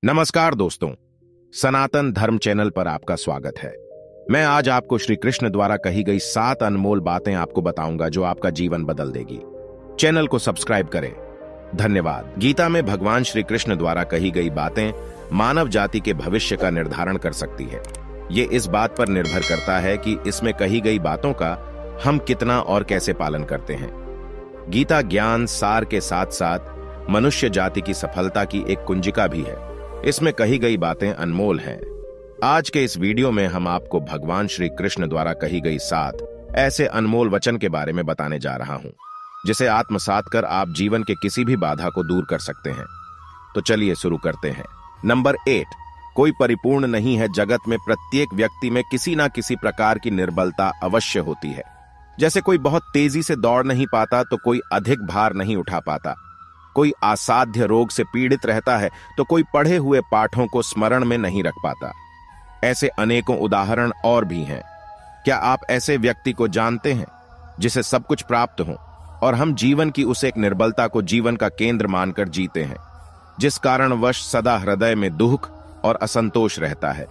नमस्कार दोस्तों, सनातन धर्म चैनल पर आपका स्वागत है। मैं आज आपको श्री कृष्ण द्वारा कही गई 7 अनमोल बातें आपको बताऊंगा जो आपका जीवन बदल देगी। चैनल को सब्सक्राइब करें। धन्यवाद। गीता में भगवान श्री कृष्ण द्वारा कही गई बातें मानव जाति के भविष्य का निर्धारण कर सकती है। ये इस बात पर निर्भर करता है कि इसमें कही गई बातों का हम कितना और कैसे पालन करते हैं। गीता ज्ञान सार के साथ साथ मनुष्य जाति की सफलता की एक कुंजिका भी है। इसमें कही गई बातें अनमोल हैं। आज के इस वीडियो में हम आपको भगवान श्री कृष्ण द्वारा कही गई 7 ऐसे अनमोल वचन के बारे में बताने जा रहा हूं, जिसे आत्मसात कर आप जीवन के किसी भी बाधा को दूर कर सकते हैं। तो चलिए शुरू करते हैं। नंबर 8, कोई परिपूर्ण नहीं है। जगत में प्रत्येक व्यक्ति में किसी ना किसी प्रकार की निर्बलता अवश्य होती है। जैसे कोई बहुत तेजी से दौड़ नहीं पाता तो कोई अधिक भार नहीं उठा पाता, कोई असाध्य रोग से पीड़ित रहता है तो कोई पढ़े हुए पाठों को स्मरण में नहीं रख पाता। ऐसे अनेकों उदाहरण और भी हैं। क्या आप ऐसे व्यक्ति को जानते हैं जिसे सब कुछ प्राप्त हो और हम जीवन की उस एक निर्बलता को जीवन का केंद्र मानकर जीते हैं, जिस कारणवश सदा हृदय में दुख और असंतोष रहता है।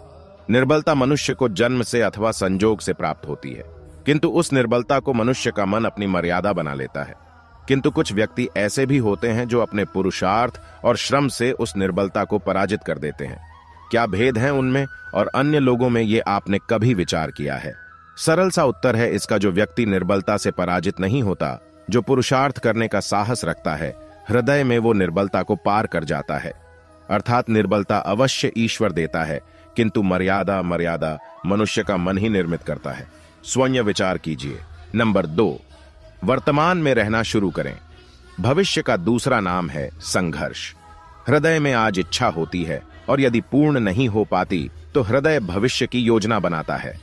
निर्बलता मनुष्य को जन्म से अथवा संजोग से प्राप्त होती है, किंतु उस निर्बलता को मनुष्य का मन अपनी मर्यादा बना लेता है। किंतु कुछ व्यक्ति ऐसे भी होते हैं जो अपने पुरुषार्थ और श्रम से उस निर्बलता को पराजित कर देते हैं। क्या भेद है उनमें और अन्य लोगों में, ये आपने कभी विचार किया है? सरल सा उत्तर है इसका, जो व्यक्ति निर्बलता से पराजित नहीं होता, जो पुरुषार्थ करने का साहस रखता है, हृदय में वो निर्बलता को पार कर जाता है। अर्थात निर्बलता अवश्य ईश्वर देता है, किंतु मर्यादा मनुष्य का मन ही निर्मित करता है। स्वयं विचार कीजिए। नंबर 2, वर्तमान में रहना शुरू करें। भविष्य का दूसरा नाम है संघर्ष। हृदय में आज इच्छा होती है और यदि पूर्ण नहीं हो पाती तो हृदय भविष्य की योजना बनाता है।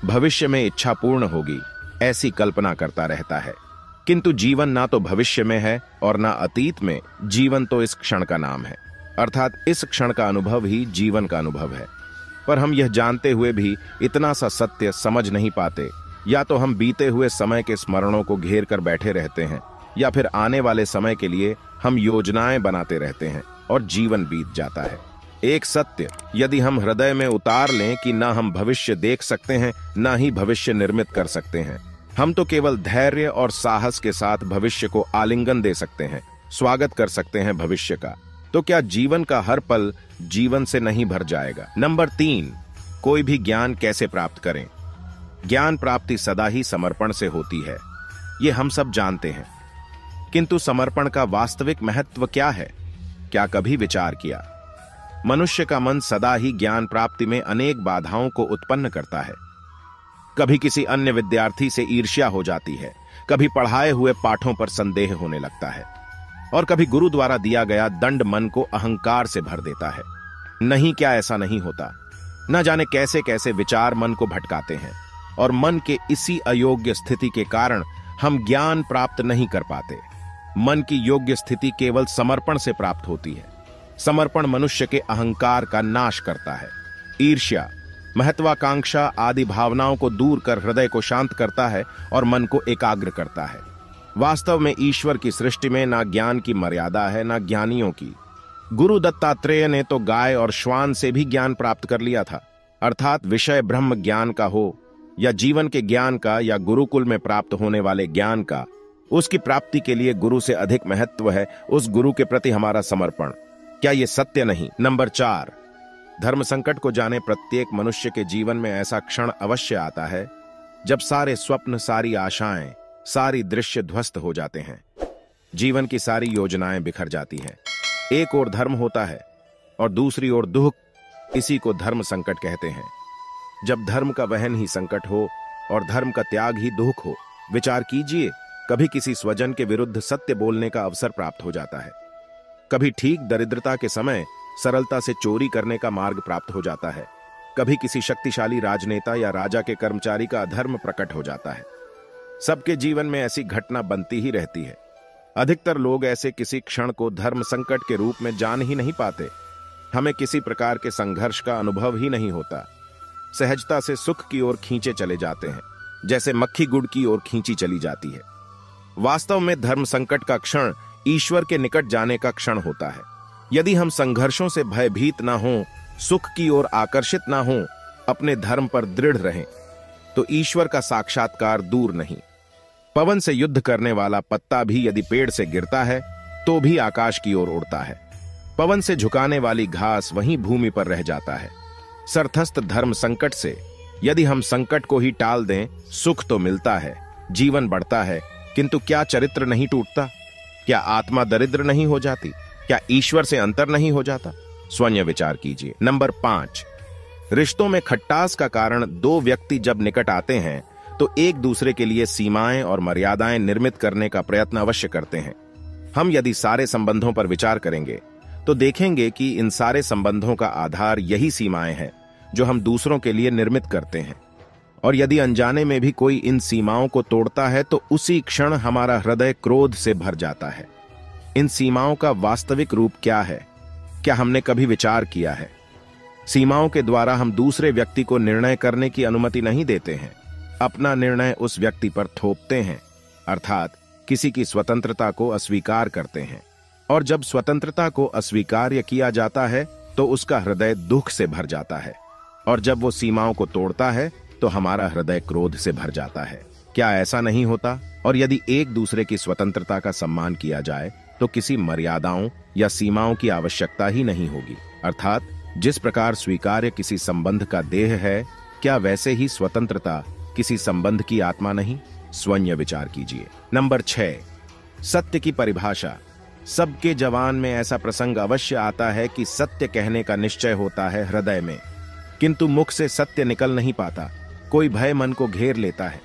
भविष्य में इच्छा पूर्ण होगी ऐसी कल्पना करता रहता है, किंतु जीवन ना तो भविष्य में है और ना अतीत में। जीवन तो इस क्षण का नाम है, अर्थात इस क्षण का अनुभव ही जीवन का अनुभव है। पर हम यह जानते हुए भी इतना सा सत्य समझ नहीं पाते। या तो हम बीते हुए समय के स्मरणों को घेर कर बैठे रहते हैं, या फिर आने वाले समय के लिए हम योजनाएं बनाते रहते हैं और जीवन बीत जाता है। एक सत्य यदि हम हृदय में उतार लें कि ना हम भविष्य देख सकते हैं, ना ही भविष्य निर्मित कर सकते हैं। हम तो केवल धैर्य और साहस के साथ भविष्य को आलिंगन दे सकते हैं, स्वागत कर सकते हैं भविष्य का। तो क्या जीवन का हर पल जीवन से नहीं भर जाएगा? नंबर 3, कोई भी ज्ञान कैसे प्राप्त करें? ज्ञान प्राप्ति सदा ही समर्पण से होती है, ये हम सब जानते हैं। किंतु समर्पण का वास्तविक महत्व क्या है? क्या कभी विचार किया? मनुष्य का मन सदा ही ज्ञान प्राप्ति में अनेक बाधाओं को उत्पन्न करता है। कभी किसी अन्य विद्यार्थी से ईर्ष्या हो जाती है, कभी पढ़ाए हुए पाठों पर संदेह होने लगता है, और कभी गुरु द्वारा दिया गया दंड मन को अहंकार से भर देता है। नहीं, क्या ऐसा नहीं होता? न जाने कैसे कैसे विचार मन को भटकाते हैं, और मन के इसी अयोग्य स्थिति के कारण हम ज्ञान प्राप्त नहीं कर पाते। मन की योग्य स्थिति केवल समर्पण से प्राप्त होती है। समर्पण मनुष्य के अहंकार का नाश करता है। ईर्ष्या, महत्वाकांक्षा आदि भावनाओं को दूर कर हृदय को शांत करता है और मन को एकाग्र करता है। वास्तव में ईश्वर की सृष्टि में ना ज्ञान की मर्यादा है, ना ज्ञानियों की। गुरु दत्तात्रेय ने तो गाय और श्वान से भी ज्ञान प्राप्त कर लिया था। अर्थात विषय ब्रह्म ज्ञान का हो या जीवन के ज्ञान का या गुरुकुल में प्राप्त होने वाले ज्ञान का, उसकी प्राप्ति के लिए गुरु से अधिक महत्व है उस गुरु के प्रति हमारा समर्पण। क्या ये सत्य नहीं? नंबर 4, धर्म संकट को जाने प्रत्येक मनुष्य के जीवन में ऐसा क्षण अवश्य आता है जब सारे स्वप्न, सारी आशाएं, सारी दृश्य ध्वस्त हो जाते हैं। जीवन की सारी योजनाएं बिखर जाती हैं। एक ओर धर्म होता है और दूसरी ओर दुख। इसी को धर्म संकट कहते हैं। जब धर्म का वहन ही संकट हो और धर्म का त्याग ही दुख हो। विचार कीजिए, कभी किसी स्वजन के विरुद्ध सत्य बोलने का अवसर प्राप्त हो जाता है, कभी ठीक दरिद्रता के समय सरलता से चोरी करने का मार्ग प्राप्त हो जाता है, कभी किसी शक्तिशाली राजनेता या राजा के कर्मचारी का अधर्म प्रकट हो जाता है। सबके जीवन में ऐसी घटना बनती ही रहती है। अधिकतर लोग ऐसे किसी क्षण को धर्म संकट के रूप में जान ही नहीं पाते। हमें किसी प्रकार के संघर्ष का अनुभव ही नहीं होता। सहजता से सुख की ओर खींचे चले जाते हैं, जैसे मक्खी गुड़ की ओर खींची चली जाती है। वास्तव में धर्म संकट का क्षण ईश्वर के निकट जाने का क्षण होता है। यदि हम संघर्षों से भयभीत ना हों, सुख की ओर आकर्षित ना हों, अपने धर्म पर दृढ़ रहें, तो ईश्वर का साक्षात्कार दूर नहीं। पवन से युद्ध करने वाला पत्ता भी यदि पेड़ से गिरता है तो भी आकाश की ओर उड़ता है। पवन से झुकाने वाली घास वहीं भूमि पर रह जाता है। सरथस्त धर्म संकट से यदि हम संकट को ही टाल दें, सुख तो मिलता है, जीवन बढ़ता है, किंतु क्या चरित्र नहीं टूटता? क्या आत्मा दरिद्र नहीं हो जाती? क्या ईश्वर से अंतर नहीं हो जाता? स्वयं विचार कीजिए। नंबर 5, रिश्तों में खट्टास का कारण दो व्यक्ति जब निकट आते हैं तो एक दूसरे के लिए सीमाएं और मर्यादाएं निर्मित करने का प्रयत्न अवश्य करते हैं। हम यदि सारे संबंधों पर विचार करेंगे तो देखेंगे कि इन सारे संबंधों का आधार यही सीमाएं हैं जो हम दूसरों के लिए निर्मित करते हैं। और यदि अनजाने में भी कोई इन सीमाओं को तोड़ता है तो उसी क्षण हमारा हृदय क्रोध से भर जाता है। इन सीमाओं का वास्तविक रूप क्या है? क्या हमने कभी विचार किया है? सीमाओं के द्वारा हम दूसरे व्यक्ति को निर्णय करने की अनुमति नहीं देते हैं, अपना निर्णय उस व्यक्ति पर थोपते हैं, अर्थात किसी की स्वतंत्रता को अस्वीकार करते हैं। और जब स्वतंत्रता को अस्वीकार किया जाता है तो उसका हृदय दुख से भर जाता है, और जब वो सीमाओं को तोड़ता है तो हमारा हृदय क्रोध से भर जाता है। क्या ऐसा नहीं होता? और यदि एक दूसरे की स्वतंत्रता का सम्मान किया जाए तो किसी मर्यादाओं या सीमाओं की आवश्यकता ही नहीं होगी। अर्थात जिस प्रकार स्वीकार्य किसी संबंध का देह है, क्या वैसे ही स्वतंत्रता किसी संबंध की आत्मा नहीं? स्वयं विचार कीजिए। नंबर 6, सत्य की परिभाषा। सबके जवान में ऐसा प्रसंग अवश्य आता है कि सत्य कहने का निश्चय होता है हृदय में, किंतु मुख से सत्य निकल नहीं पाता। कोई भय मन को घेर लेता है।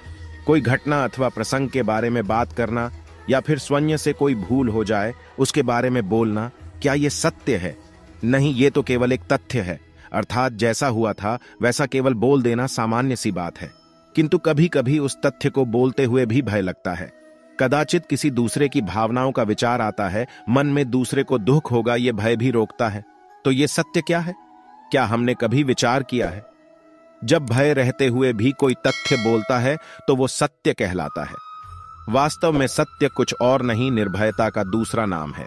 कोई घटना अथवा प्रसंग के बारे में बात करना या फिर स्वयं से कोई भूल हो जाए उसके बारे में बोलना, क्या ये सत्य है? नहीं, ये तो केवल एक तथ्य है, अर्थात जैसा हुआ था वैसा केवल बोल देना सामान्य सी बात है। किंतु कभी कभी उस तथ्य को बोलते हुए भी भय लगता है। कदाचित किसी दूसरे की भावनाओं का विचार आता है, मन में दूसरे को दुख होगा, ये भय भी रोकता है। तो ये सत्य क्या है? क्या हमने कभी विचार किया है? जब भय रहते हुए भी कोई तथ्य बोलता है तो वो सत्य कहलाता है। वास्तव में सत्य कुछ और नहीं, निर्भयता का दूसरा नाम है।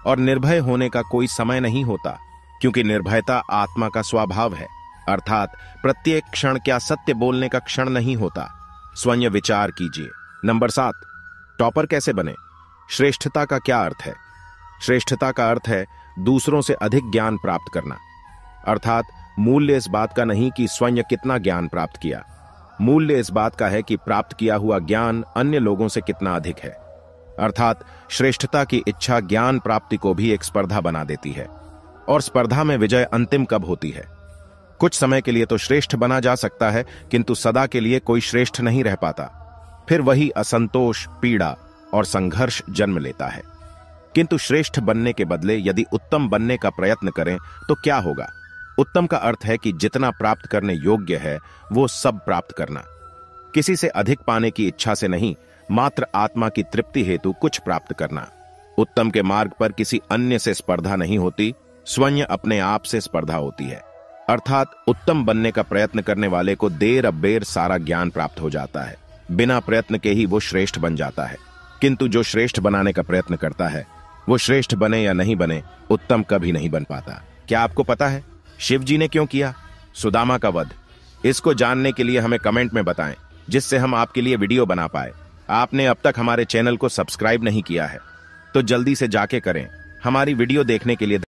और निर्भय होने का कोई समय नहीं होता, क्योंकि निर्भयता आत्मा का स्वभाव है। अर्थात प्रत्येक क्षण क्या सत्य बोलने का क्षण नहीं होता? स्वयं विचार कीजिए। नंबर 7, टॉपर कैसे बने? श्रेष्ठता का क्या अर्थ है? श्रेष्ठता का अर्थ है दूसरों से अधिक ज्ञान प्राप्त करना। अर्थात मूल्य इस बात का नहीं कि स्वयं कितना ज्ञान प्राप्त किया, मूल्य इस बात का है कि प्राप्त किया हुआ ज्ञान अन्य लोगों से कितना अधिक है। अर्थात श्रेष्ठता की इच्छा ज्ञान प्राप्ति को भी एक स्पर्धा बना देती है, और स्पर्धा में विजय अंतिम कब होती है? कुछ समय के लिए तो श्रेष्ठ बना जा सकता है, किंतु सदा के लिए कोई श्रेष्ठ नहीं रह पाता। फिर वही असंतोष, पीड़ा और संघर्ष जन्म लेता है। किंतु श्रेष्ठ बनने के बदले यदि उत्तम बनने का प्रयत्न करें तो क्या होगा? उत्तम का अर्थ है कि जितना प्राप्त करने योग्य है वो सब प्राप्त करना, किसी से अधिक पाने की इच्छा से नहीं, मात्र आत्मा की तृप्ति हेतु कुछ प्राप्त करना। उत्तम के मार्ग पर किसी अन्य से स्पर्धा नहीं होती, स्वयं अपने आप से स्पर्धा होती है। अर्थात उत्तम बनने का प्रयत्न करने वाले को देर अबेर सारा ज्ञान प्राप्त हो जाता है, बिना प्रयत्न के ही वो श्रेष्ठ बन जाता है। किंतु जो श्रेष्ठ बनाने का प्रयत्न करता है वो श्रेष्ठ बने या नहीं बने, उत्तम कभी नहीं बन पाता। क्या आपको पता है शिव जी ने क्यों किया सुदामा का वध? इसको जानने के लिए हमें कमेंट में बताएं, जिससे हम आपके लिए वीडियो बना पाए। आपने अब तक हमारे चैनल को सब्सक्राइब नहीं किया है तो जल्दी से जाके करें। हमारी वीडियो देखने के लिए